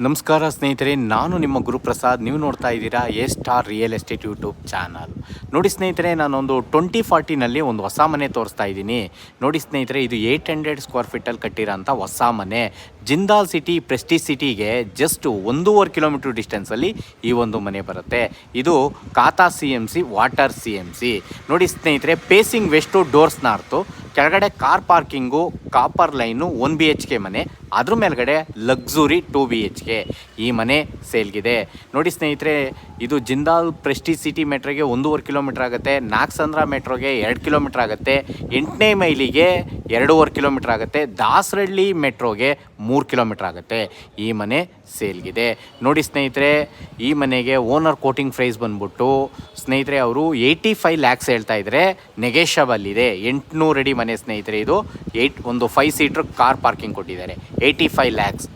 ನಮಸ್ಕಾರ ಸ್ನೇಹಿತರೆ, ನಾನು ನಿಮ್ಮ ಗುರುಪ್ರಸಾದ್. ನೀವು ನೋಡ್ತಾ ಇದ್ದೀರಾ A star real estate YouTube channel. ನೋಡಿ ಸ್ನೇಹಿತರೆ, ನಾನೊಂದು 2040ನಲ್ಲಿ ಒಂದು ಹೊಸ ಮನೆ ತೋರಿಸ್ತಾ ಇದ್ದೀನಿ. ನೋಡಿ ಸ್ನೇಹಿತರೆ, ಇದು 800 ಸ್ಕ್ವೇರ್ ಫೀಟಲ್ಲಿ ಕಟ್ಟಿರೋಂಥ ಹೊಸ ಮನೆ. ಜಿಂದಾಲ್ ಸಿಟಿ, ಪ್ರೆಸ್ಟೀಜ್ ಸಿಟಿಗೆ ಜಸ್ಟ್ 1.5 ಕಿಲೋಮೀಟರ್ ಡಿಸ್ಟೆನ್ಸಲ್ಲಿ ಈ ಒಂದು ಮನೆ ಬರುತ್ತೆ. ಇದು ಖಾತಾ CMC, ವಾಟರ್ CMC. ನೋಡಿ ಸ್ನೇಹಿತರೆ, ಪೇಸಿಂಗ್ ವೆಸ್ಟು, ಡೋರ್ಸ್ ನಾರ್ತು, ಕೆಳಗಡೆ car parking, copper line, 1 BHK ಮನೆ, ಅದ್ರ ಮೇಲ್ಗಡೆ ಲಕ್ಸುರಿ 2 BHK. ಈ ಮನೆ ಸೇಲ್ಗಿದೆ. ನೋಡಿ ಸ್ನೇಹಿತರೆ, ಇದು ಜಿಂದಾಲ್ ಪ್ರೆಸ್ಟೀಜ್ ಸಿಟಿ ಮೆಟ್ರೋಗೆ 1.5 ಕಿಲೋಮೀಟರ್ ಆಗುತ್ತೆ, ನಾಗಸಂದ್ರ ಮೆಟ್ರೋಗೆ 2 ಕಿಲೋಮೀಟರ್ ಆಗುತ್ತೆ, 8ನೇ ಮೈಲಿಗೆ 2.5 ಕಿಲೋಮೀಟರ್ ಆಗುತ್ತೆ, ದಾಸರಳ್ಳಿ ಮೆಟ್ರೋಗೆ 3 ಕಿಲೋಮೀಟರ್ ಆಗುತ್ತೆ. ಈ ಮನೆ ಸೇಲ್ಗಿದೆ. ನೋಡಿ ಸ್ನೇಹಿತರೆ, ಈ ಮನೆಗೆ ಓನರ್ ಕೋಟಿಂಗ್ ಪ್ರೈಸ್ ಬಂದ್ಬಿಟ್ಟು ಸ್ನೇಹಿತರೆ ಅವರು 85 ಲ್ಯಾಕ್ಸ್ ಹೇಳ್ತಾ ಇದ್ದಾರೆ. ನೆಗೆಷಬಲ್ ಇದೆ. 800 ಅಡಿ ಮನೆ ಸ್ನೇಹಿತರೆ. ಇದು ಒಂದು 5 ಸೀಟ್ರ್ ಕಾರ್ ಪಾರ್ಕಿಂಗ್ ಕೊಟ್ಟಿದ್ದಾರೆ. 85 ಲ್ಯಾಕ್ಸ್.